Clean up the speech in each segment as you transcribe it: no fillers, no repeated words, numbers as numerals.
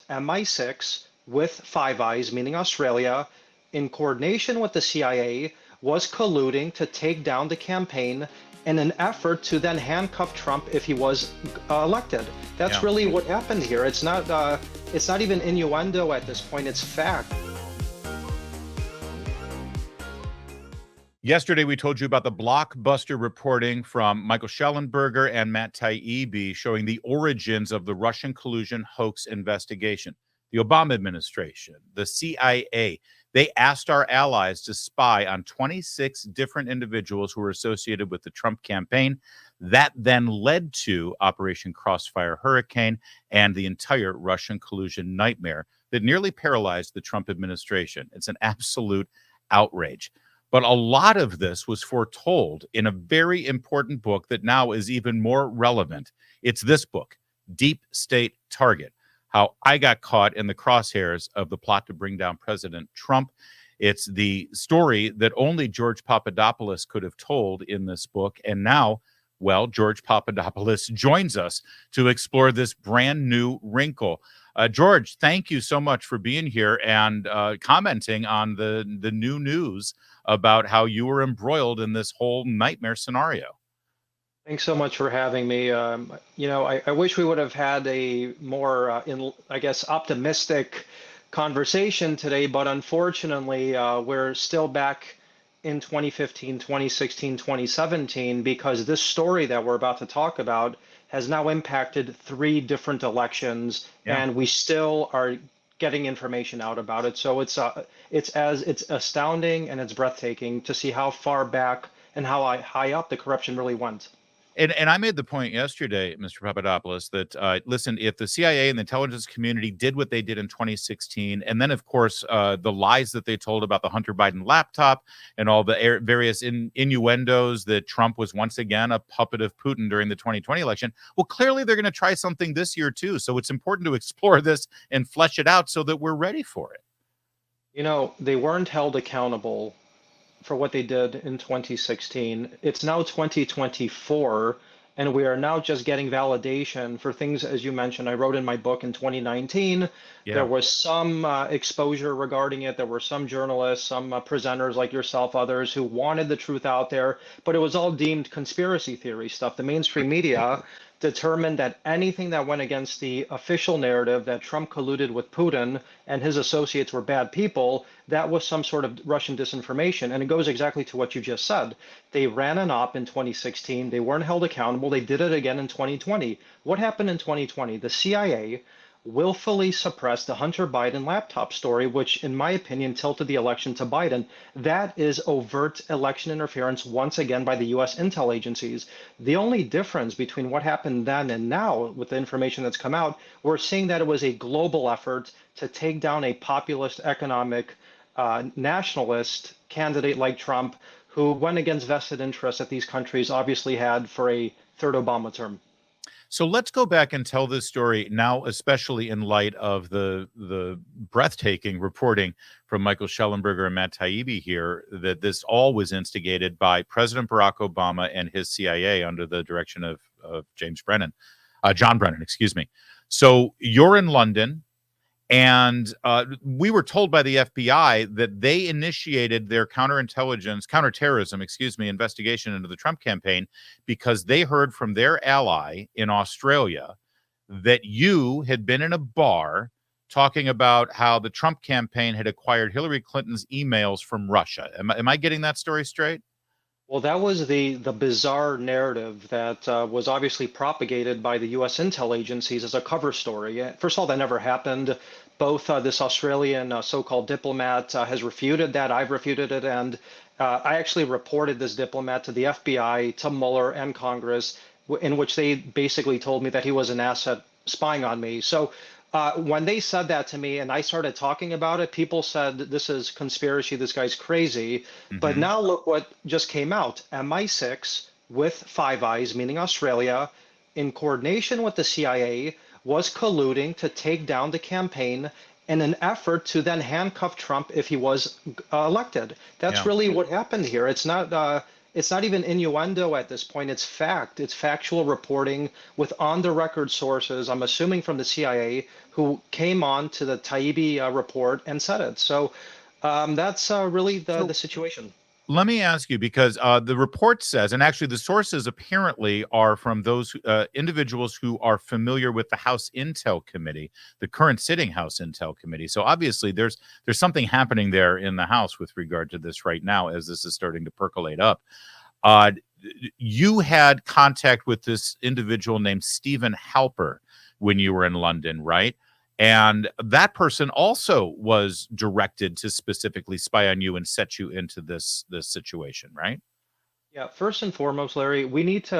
MI6 with Five Eyes, meaning Australia, in coordination with the CIA, was colluding to take down the campaign in an effort to then handcuff Trump if he was elected. That's Yeah. really what happened here. It's not even innuendo at this point. It's fact. Yesterday, we told you about the blockbuster reporting from Michael Schellenberger and Matt Taibbi showing the origins of the Russian collusion hoax investigation. The Obama administration, the CIA, they asked our allies to spy on 26 different individuals who were associated with the Trump campaign. That then led to Operation Crossfire Hurricane and the entire Russian collusion nightmare that nearly paralyzed the Trump administration. It's an absolute outrage. But a lot of this was foretold in a very important book that now is even more relevant. It's this book, Deep State Target: How I Got Caught in the Crosshairs of the Plot to Bring Down President Trump. It's the story that only George Papadopoulos could have told in this book. And now, well, George Papadopoulos joins us to explore this brand new wrinkle. George, thank you so much for being here and commenting on the new news about how you were embroiled in this whole nightmare scenario. Thanks so much for having me. I wish we would have had a more, I guess, optimistic conversation today, but unfortunately, we're still back in 2015, 2016, 2017, because this story that we're about to talk about has now impacted 3 different elections, and we still are getting information out about it. So it's astounding and it's breathtaking to see how far back and how high up the corruption really went. And I made the point yesterday, Mr. Papadopoulos, that, listen, if the CIA and the intelligence community did what they did in 2016, and then, of course, the lies that they told about the Hunter Biden laptop and all the various innuendos that Trump was once again a puppet of Putin during the 2020 election, well, clearly they're going to try something this year, too. So it's important to explore this and flesh it out so that we're ready for it. They weren't held accountable for what they did in 2016. It's now 2024, and we are now just getting validation for things, as you mentioned. I wrote in my book in 2019, there was some exposure regarding it. There were some journalists, some presenters like yourself, others who wanted the truth out there, but it was all deemed conspiracy theory stuff. The mainstream media determined that anything that went against the official narrative that Trump colluded with Putin and his associates were bad people, that was some sort of Russian disinformation. And it goes exactly to what you just said. They ran an op in 2016. They weren't held accountable. They did it again in 2020. What happened in 2020? The CIA willfully suppressed the Hunter Biden laptop story, which, in my opinion, tilted the election to Biden. That is overt election interference once again by the US intel agencies. The only difference between what happened then and now with the information that's come out, we're seeing that it was a global effort to take down a populist economic nationalist candidate like Trump, who went against vested interests that these countries obviously had for a third Obama term. So let's go back and tell this story now, especially in light of the breathtaking reporting from Michael Schellenberger and Matt Taibbi here, that this all was instigated by President Barack Obama and his CIA under the direction of John Brennan, excuse me. So you're in London, and we were told by the FBI that they initiated their counterterrorism, investigation into the Trump campaign because they heard from their ally in Australia that you had been in a bar talking about how the Trump campaign had acquired Hillary Clinton's emails from Russia. Am I getting that story straight? Well, that was the bizarre narrative that was obviously propagated by the U.S. intel agencies as a cover story. First of all, that never happened. Both this Australian so-called diplomat has refuted that. I've refuted it, and I actually reported this diplomat to the FBI, to Mueller, and Congress, in which they basically told me that he was an asset spying on me. So when they said that to me and I started talking about it, people said, this is conspiracy, this guy's crazy. But now look what just came out. MI6 with Five Eyes, meaning Australia, in coordination with the CIA, was colluding to take down the campaign in an effort to then handcuff Trump if he was elected. That's really what happened here. It's not It's not even innuendo at this point. It's fact. It's factual reporting with on-the-record sources, I'm assuming from the CIA, who came on to the Taibbi report and said it. So that's really the So situation. let me ask you, because the report says, and actually the sources apparently are from those individuals who are familiar with the House Intel Committee, the current sitting House Intel Committee. So obviously there's something happening there in the House with regard to this right now, as this is starting to percolate up. Uh, you had contact with this individual named Stephen Halper when you were in London, right? And that person also was directed to specifically spy on you and set you into this situation, right? Yeah, first and foremost, Larry, we need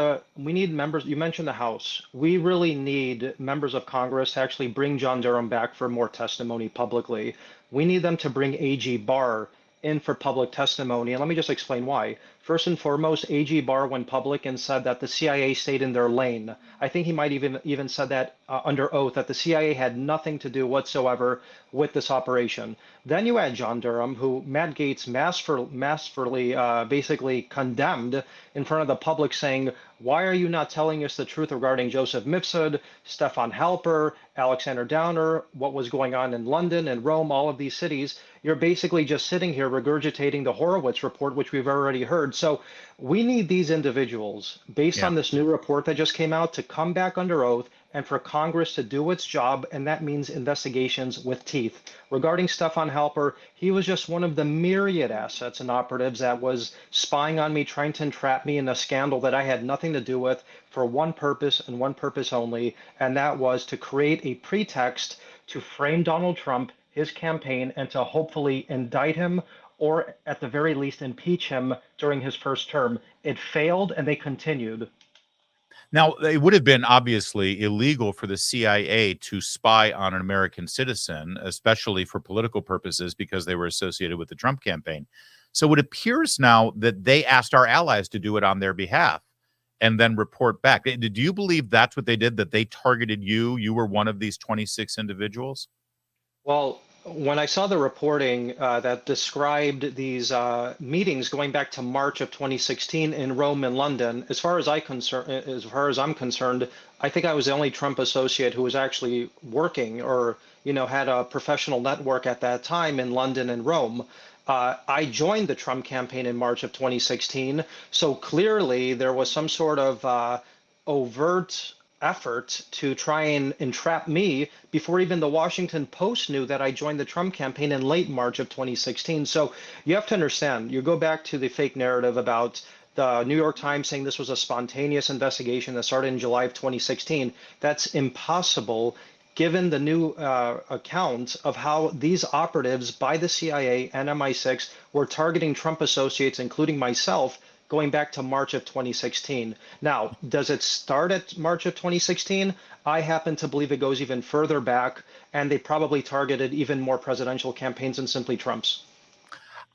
members. You mentioned the House. We really need members of Congress to actually bring John Durham back for more testimony publicly. We need them to bring AG Barr in for public testimony. And let me just explain why. First and foremost, AG Barr went public and said that the CIA stayed in their lane. I think he might even said that under oath that the CIA had nothing to do whatsoever with this operation. Then you add John Durham, who Matt Gaetz masterfully basically condemned in front of the public, saying, "Why are you not telling us the truth regarding Joseph Mifsud, Stefan Halper, Alexander Downer, what was going on in London and Rome, all of these cities? You're basically just sitting here regurgitating the Horowitz report, which we've already heard." So we need these individuals, based Yeah. on this new report that just came out, to come back under oath and for Congress to do its job, and that means investigations with teeth. Regarding Stefan Halper, he was just one of the myriad assets and operatives that was spying on me, trying to entrap me in a scandal that I had nothing to do with, for one purpose and one purpose only, and that was to create a pretext to frame Donald Trump, his campaign, and to hopefully indict him or at the very least impeach him during his first term. It failed and they continued. Now, it would have been obviously illegal for the CIA to spy on an American citizen, especially for political purposes, because they were associated with the Trump campaign. So it appears now that they asked our allies to do it on their behalf and then report back. Do you believe that's what they did, that they targeted you? You were one of these 26 individuals? Well, when I saw the reporting that described these meetings going back to March of 2016 in Rome and London, as far as I'm concerned, I think I was the only Trump associate who was actually working or had a professional network at that time in London and Rome. I joined the Trump campaign in March of 2016, so clearly there was some sort of overt effort to try and entrap me before even the Washington Post knew that I joined the Trump campaign in late March of 2016. So you have to understand, you go back to the fake narrative about the New York Times saying this was a spontaneous investigation that started in July of 2016. That's impossible given the new account of how these operatives by the CIA and MI6 were targeting Trump associates, including myself, going back to March of 2016. Now, does it start at March of 2016? I happen to believe it goes even further back, and they probably targeted even more presidential campaigns than simply Trump's.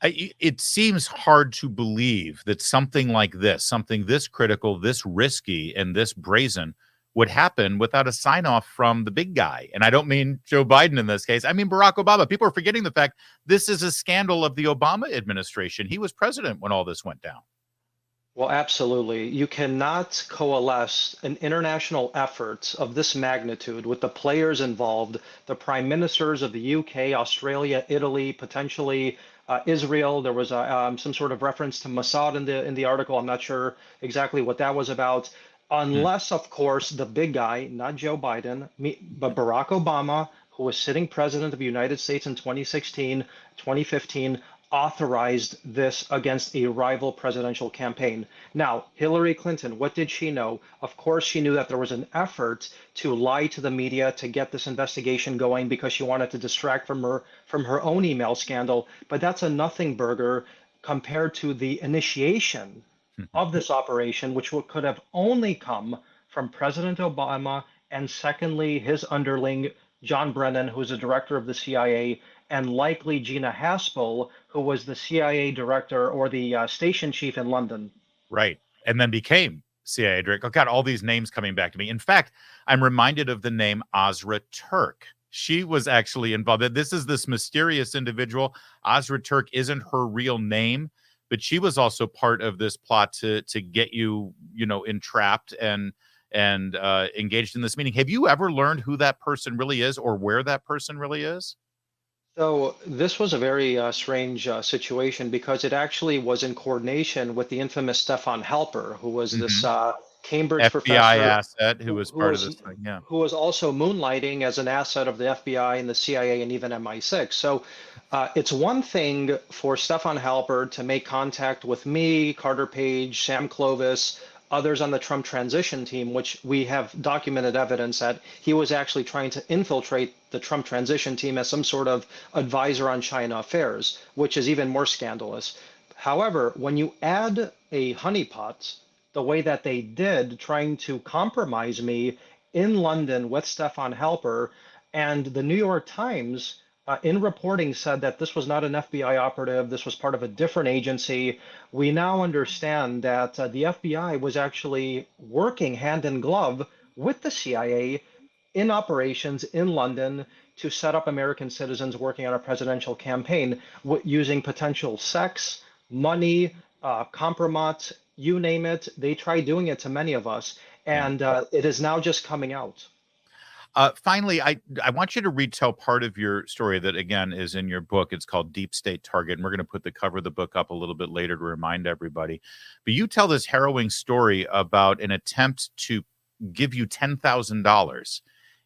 It seems hard to believe that something like this, something this critical, this risky, and this brazen would happen without a sign off from the big guy. And I don't mean Joe Biden in this case. I mean Barack Obama. People are forgetting the fact this is a scandal of the Obama administration. He was president when all this went down. Well, absolutely. You cannot coalesce an international effort of this magnitude with the players involved, the prime ministers of the UK, Australia, Italy, potentially Israel. There was some sort of reference to Mossad in the article. I'm not sure exactly what that was about. Hmm. Unless, of course, the big guy, not Joe Biden, but Barack Obama, who was sitting president of the United States in 2016, 2015, authorized this against a rival presidential campaign. Now, Hillary Clinton, what did she know? Of course, she knew that there was an effort to lie to the media to get this investigation going because she wanted to distract from her own email scandal. But that's a nothing burger compared to the initiation of this operation, which could have only come from President Obama and secondly, his underling, John Brennan, who's the director of the CIA, and likely Gina Haspel, who was the CIA director or the station chief in London. Right. And then became CIA director. Oh, God, all these names coming back to me. In fact, I'm reminded of the name Azra Turk. She was actually involved. This is this mysterious individual. Azra Turk isn't her real name, but she was also part of this plot to get you, entrapped and engaged in this meeting. Have you ever learned who that person really is or where that person really is? So this was a very strange situation because it actually was in coordination with the infamous Stefan Halper, who was this Hmm. Cambridge FBI professor asset who who, was who part of was this thing. Yeah. who was also moonlighting as an asset of the FBI and the CIA and even MI6. So it's one thing for Stefan Halper to make contact with me, Carter Page, Sam Clovis, others on the Trump transition team, which we have documented evidence that he was actually trying to infiltrate the Trump transition team as some sort of advisor on China affairs, which is even more scandalous. However, when you add a honeypot, the way that they did, trying to compromise me in London with Stefan Halper, and the New York Times in reporting said that this was not an FBI operative, this was part of a different agency. We now understand that the FBI was actually working hand in glove with the CIA in operations in London to set up American citizens working on a presidential campaign using potential sex, money, compromise, you name it. They tried doing it to many of us, Yeah. and it is now just coming out. Finally, I want you to retell part of your story that, again, is in your book. It's called Deep State Target, and we're going to put the cover of the book up a little bit later to remind everybody. But you tell this harrowing story about an attempt to give you $10,000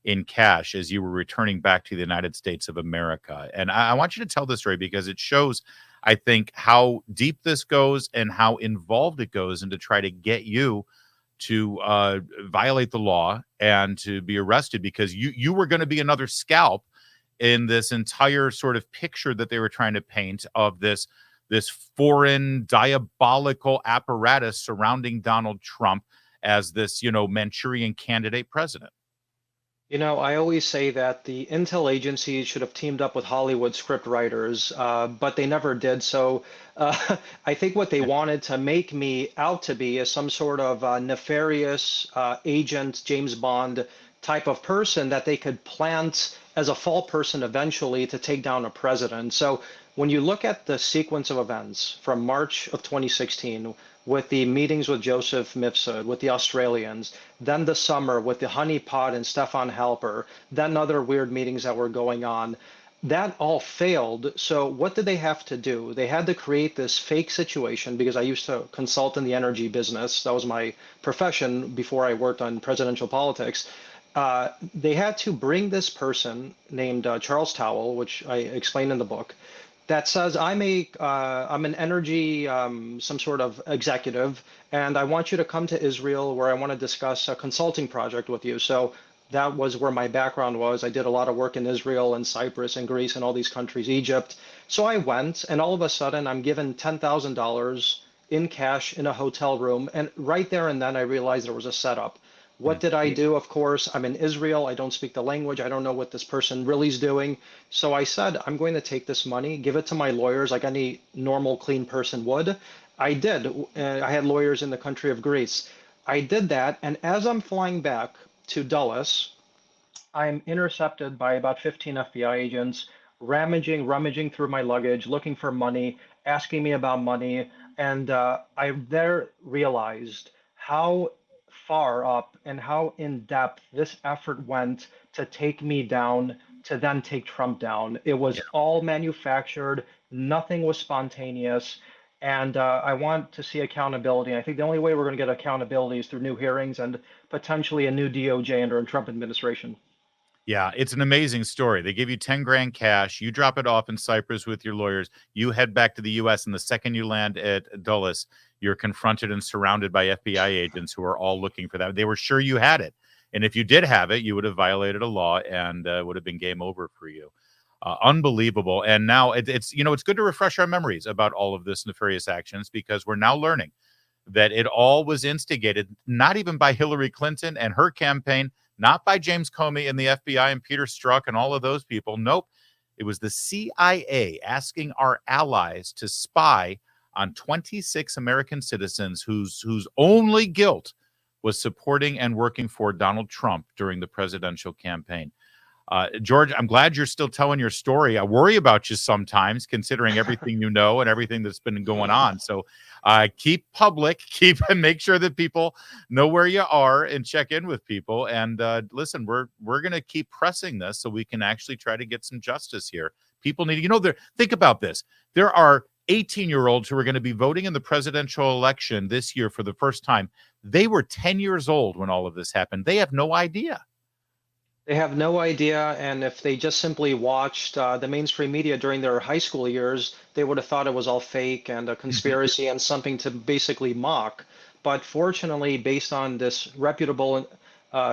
in cash as you were returning back to the United States of America. And I want you to tell this story because it shows, I think, how deep this goes and how involved it goes into try to get you to violate the law and to be arrested because you were going to be another scalp in this entire sort of picture that they were trying to paint of this foreign diabolical apparatus surrounding Donald Trump as this, Manchurian candidate president. You know, I always say that the intel agencies should have teamed up with Hollywood script writers, but they never did. So I think what they wanted to make me out to be is some sort of nefarious agent, James Bond type of person that they could plant as a fall person eventually to take down a president. So when you look at the sequence of events from March of 2016, with the meetings with Joseph Mifsud, with the Australians, then the summer with the honeypot and Stefan Halper, then other weird meetings that were going on. That all failed. So what did they have to do? They had to create this fake situation because I used to consult in the energy business. That was my profession before I worked on presidential politics. They had to bring this person named Charles Towell, which I explained in the book, that says I'm an energy some sort of executive, and I want you to come to Israel where I want to discuss a consulting project with you. So that was where my background was. I did a lot of work in Israel and Cyprus and Greece and all these countries, Egypt. So I went, and all of a sudden I'm given $10,000 in cash in a hotel room, and right there and then I realized there was a setup. What did I do? Of course, I'm in Israel. I don't speak the language. I don't know what this person really is doing. So I said, I'm going to take this money, give it to my lawyers like any normal, clean person would. I did. I had lawyers in the country of Greece. I did that. And as I'm flying back to Dulles, I'm intercepted by about 15 FBI agents, rummaging through my luggage, looking for money, asking me about money. And I there realized how far up and how in depth this effort went to take me down, to then take Trump down. It was all manufactured, nothing was spontaneous. And I want to see accountability. I think the only way we're going to get accountability is through new hearings and potentially a new DOJ under a Trump administration. Yeah, it's an amazing story. They give you 10 grand cash. You drop it off in Cyprus with your lawyers. You head back to the U.S. And the second you land at Dulles, you're confronted and surrounded by FBI agents who are all looking for that. They were sure you had it. And if you did have it, you would have violated a law and would have been game over for you. Unbelievable. And now it's good to refresh our memories about all of this nefarious actions because we're now learning that it all was instigated, not even by Hillary Clinton and her campaign, not by James Comey and the FBI and Peter Strzok and all of those people. Nope. It was the CIA asking our allies to spy on 26 American citizens whose only guilt was supporting and working for Donald Trump during the presidential campaign. George, I'm glad you're still telling your story. I worry about you sometimes, considering everything you know and everything that's been going on. So keep public, make sure that people know where you are and check in with people. And listen, we're going to keep pressing this so we can actually try to get some justice here. People need, think about this. There are 18-year-olds who are going to be voting in the presidential election this year for the first time. They were 10 years old when all of this happened. They have no idea. They have no idea, and if they just simply watched the mainstream media during their high school years, they would have thought it was all fake and a conspiracy and something to basically mock. But fortunately, based on this reputable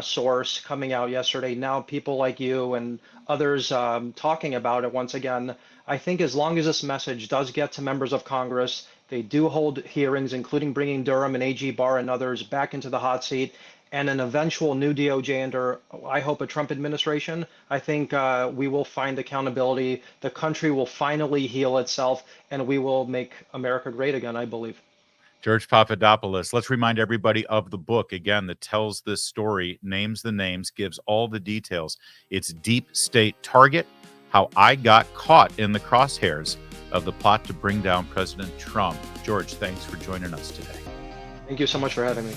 source coming out yesterday, now people like you and others talking about it once again, I think as long as this message does get to members of Congress, they do hold hearings, including bringing Durham and AG Barr and others back into the hot seat, and an eventual new DOJ under, I hope, a Trump administration, I think we will find accountability. The country will finally heal itself, and we will make America great again, I believe. George Papadopoulos, let's remind everybody of the book, again, that tells this story, names the names, gives all the details. It's Deep State Target, How I Got Caught in the Crosshairs of the Plot to Bring Down President Trump. George, thanks for joining us today. Thank you so much for having me.